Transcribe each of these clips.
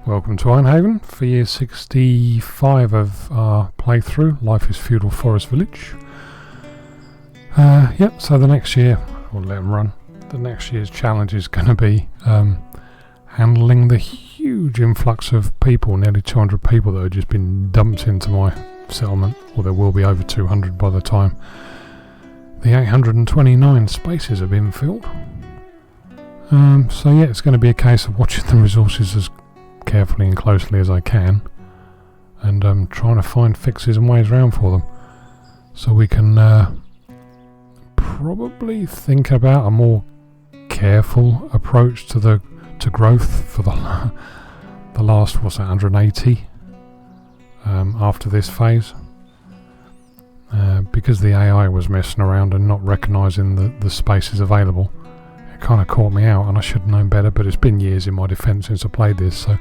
Welcome to Ironhaven for year 65 of our playthrough, Life is Feudal Forest Village. Yep, so the next year, we'll let them run. The next year's challenge is going to be handling the huge influx of people, nearly 200 people that have just been dumped into my settlement, or there will be over 200 by the time the 829 spaces have been filled. So yeah, it's going to be a case of watching the resources as carefully and closely as I can, and trying to find fixes and ways around for them, so we can probably think about a more careful approach to growth for the last 180 after this phase, because the AI was messing around and not recognising the spaces available. It kind of caught me out, and I should have known better, but it's been years in my defence since I played this, so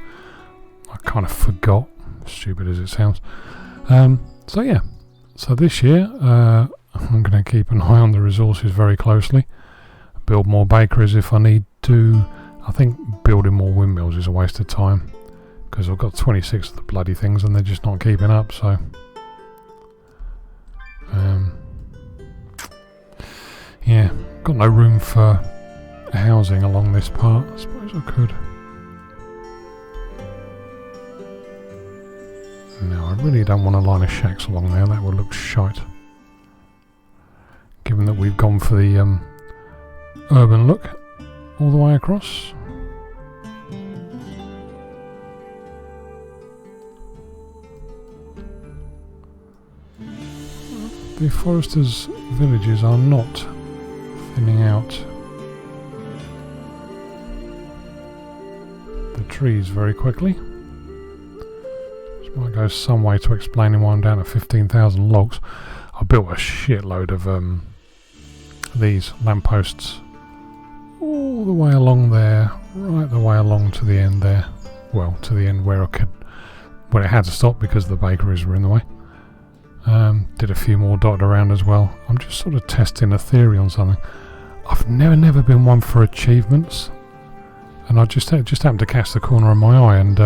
I kind of forgot, stupid as it sounds. So yeah, so this year I'm going to keep an eye on the resources very closely, build more bakeries if I need to. I think building more windmills is a waste of time, because I've got 26 of the bloody things and they're just not keeping up, so yeah, got no room for housing along this part. I suppose I could. No, I really don't want a line of shacks along there, that would look shite. Given that we've gone for the urban look all the way across. The foresters' villages are not thinning out the trees very quickly. This might go some way to explaining why I'm down at 15,000 logs. I built a shitload of these lampposts all the way along there, right the way along to the end there. Well, to the end where it had to stop because the bakeries were in the way. Did a few more dotted around as well. I'm just sort of testing a theory on something. I've never been one for achievements, and I just happened to catch the corner of my eye, and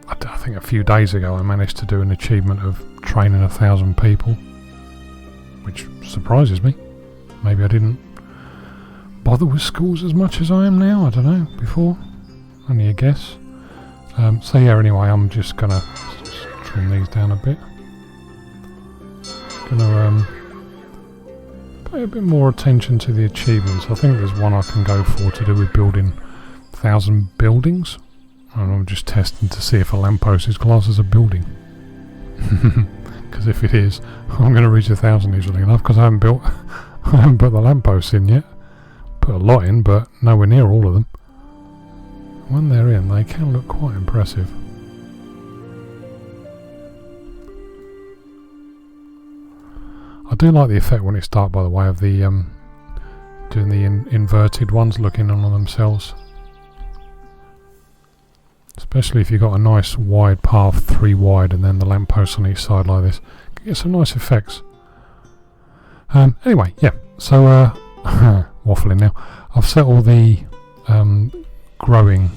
I think a few days ago I managed to do an achievement of training 1,000 people, which surprises me. Maybe I didn't bother with schools as much as I am now, I don't know, before. Only a guess. So yeah, anyway, I'm just gonna trim these down a bit. Gonna pay a bit more attention to the achievements. I think there's one I can go for to do with building 1,000 buildings. And I'm just testing to see if a lamppost is classed as a building. Because if it is, I'm going to reach 1,000 easily enough, because I haven't put the lampposts in yet. Put a lot in, but nowhere near all of them. When they're in, they can look quite impressive. I do like the effect when it starts, by the way, of the doing the inverted ones looking on themselves. Especially if you've got a nice wide path, 3 wide, and then the lampposts on each side like this. You can get some nice effects. Anyway, yeah, so waffling now. I've set all the growing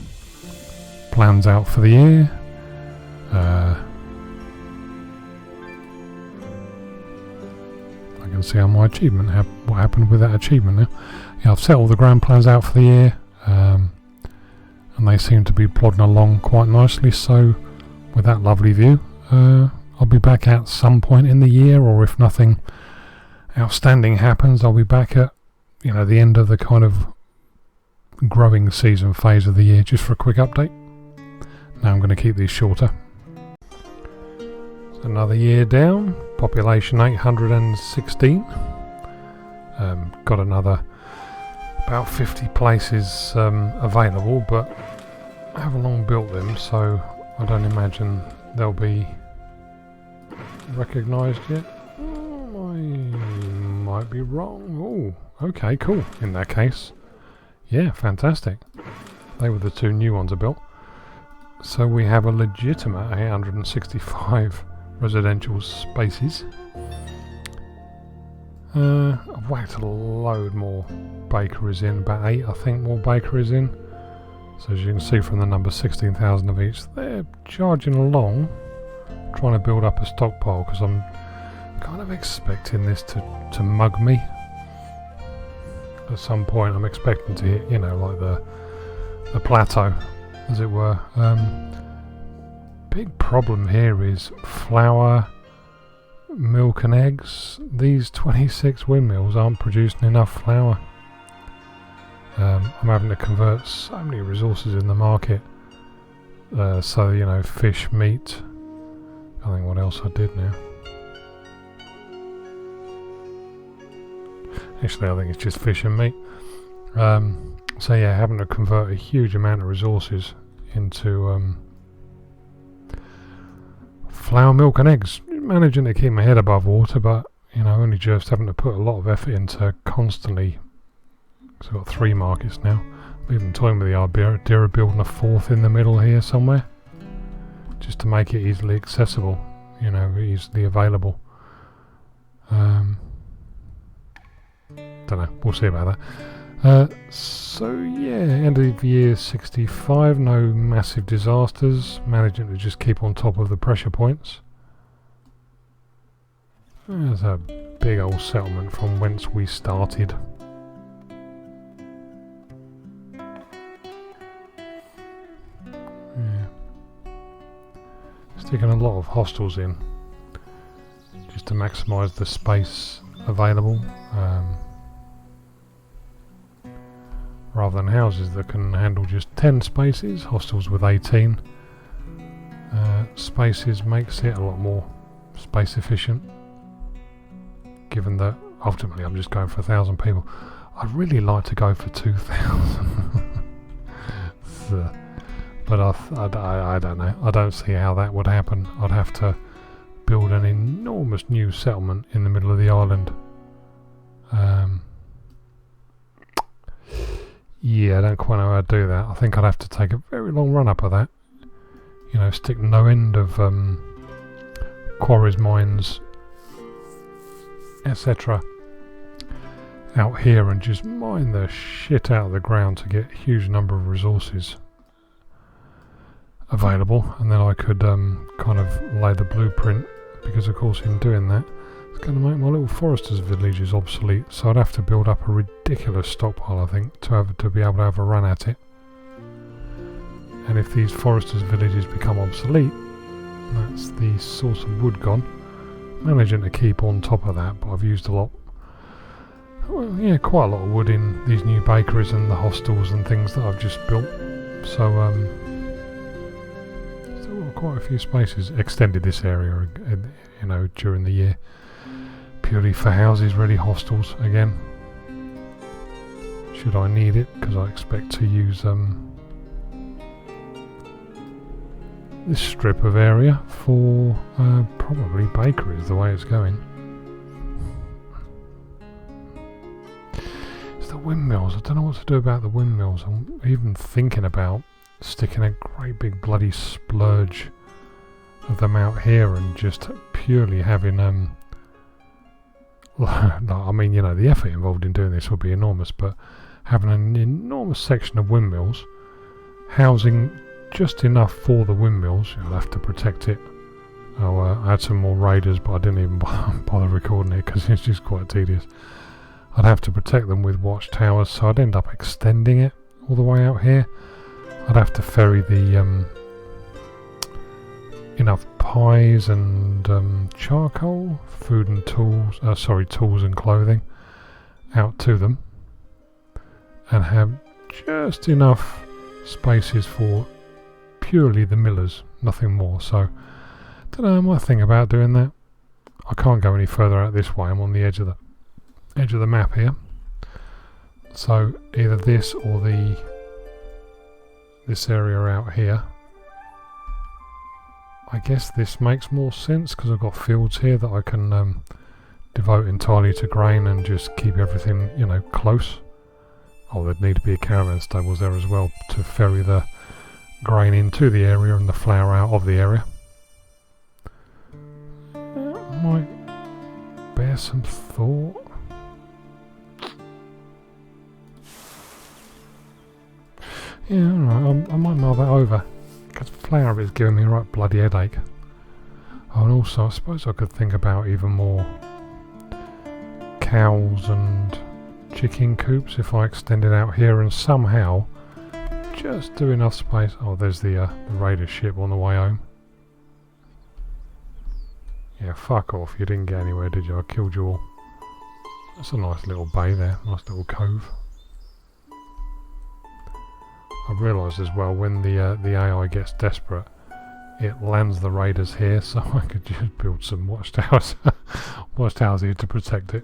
plans out for the year. I can see on my achievement what happened with that achievement now. Yeah, I've set all the grand plans out for the year. And they seem to be plodding along quite nicely, so with that lovely view, I'll be back at some point in the year, or if nothing outstanding happens, I'll be back at the end of the kind of growing season phase of the year, just for a quick update. Now I'm going to keep these shorter. So another year down, population 816. Got another about 50 places available, but I haven't long built them, so I don't imagine they'll be recognised yet. I might be wrong. Oh, okay, cool. In that case, yeah, fantastic. They were the 2 new ones I built. So we have a legitimate 865 residential spaces. I've whacked a load more bakeries in, about 8 I think more bakeries in. So as you can see from the number 16,000 of each, they're charging along, trying to build up a stockpile, because I'm kind of expecting this to mug me. At some point I'm expecting to hit, you know, like the plateau, as it were. Big problem here is flour, milk and eggs. These 26 windmills aren't producing enough flour. I'm having to convert so many resources in the market. So, you know, fish, meat. I think what else I did now. Actually, I think it's just fish and meat. So yeah, having to convert a huge amount of resources into flour, milk and eggs. Managing to keep my head above water, but, you know, only just having to put a lot of effort into constantly. So I've got 3 markets now. I'm even toying with the idea of building a 4th in the middle here somewhere, just to make it easily accessible, you know, easily available. Don't know, we'll see about that. So yeah, end of the year 65, no massive disasters, managing to just keep on top of the pressure points. There's a big old settlement from whence we started. Yeah. Sticking a lot of hostels in, just to maximise the space available. Rather than houses that can handle just 10 spaces, hostels with 18 spaces makes it a lot more space efficient, given that ultimately I'm just going for 1,000 people. I'd really like to go for 2,000. So, but I don't know, I don't see how that would happen. I'd have to build an enormous new settlement in the middle of the island. Yeah, I don't quite know how to do that. I think I'd have to take a very long run up of that. You know, stick no end of quarries, mines, etc. out here and just mine the shit out of the ground to get a huge number of resources available, and then I could kind of lay the blueprint, because of course in doing that it's going to make my little foresters villages obsolete, so I'd have to build up a ridiculous stockpile, I think, to be able to have a run at it. And if these foresters villages become obsolete, that's the source of wood gone. Managing to keep on top of that, but I've used a lot, well, yeah, quite a lot of wood in these new bakeries and the hostels and things that I've just built. So still got quite a few spaces. Extended this area, you know, during the year, purely for houses, ready hostels again. Should I need it, because I expect to use this strip of area for probably bakeries, the way it's going. It's the windmills. I don't know what to do about the windmills. I'm even thinking about sticking a great big bloody splurge of them out here and just purely having I mean, you know, the effort involved in doing this would be enormous, but having an enormous section of windmills, housing just enough for the windmills. I'll have to protect it. I had some more raiders, but I didn't even bother recording it because it's just quite tedious. I'd have to protect them with watchtowers, so I'd end up extending it all the way out here. I'd have to ferry the enough pies and charcoal, food and tools, tools and clothing out to them, and have just enough spaces for purely the millers, nothing more. So, don't know, I might think about doing that. I can't go any further out this way. I'm on the edge of the map here. So either this or this area out here. I guess this makes more sense because I've got fields here that I can devote entirely to grain and just keep everything, you know, close. Oh, there'd need to be a caravan stables there as well to ferry the grain into the area and the flour out of the area. Might bear some thought. Yeah, alright, Because flour is giving me a right bloody headache. Oh, and also, I suppose I could think about even more cows and chicken coops if I extended out here and somehow just do enough space. Oh, there's the raider ship on the way home. Yeah, fuck off. You didn't get anywhere, did you? I killed you all. That's a nice little bay there. Nice little cove. I realised as well when the AI gets desperate, it lands the raiders here, so I could just build some watchtowers, watchtowers here to protect it.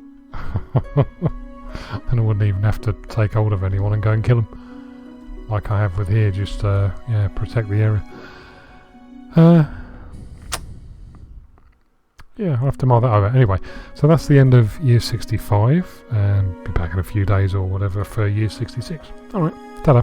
And I wouldn't even have to take hold of anyone and go and kill them, like I have with here. Just yeah, protect the area. Yeah, I'll have to mull that over. Anyway, so that's the end of year 65, and be back in a few days or whatever for year 66. Alright, ta-da.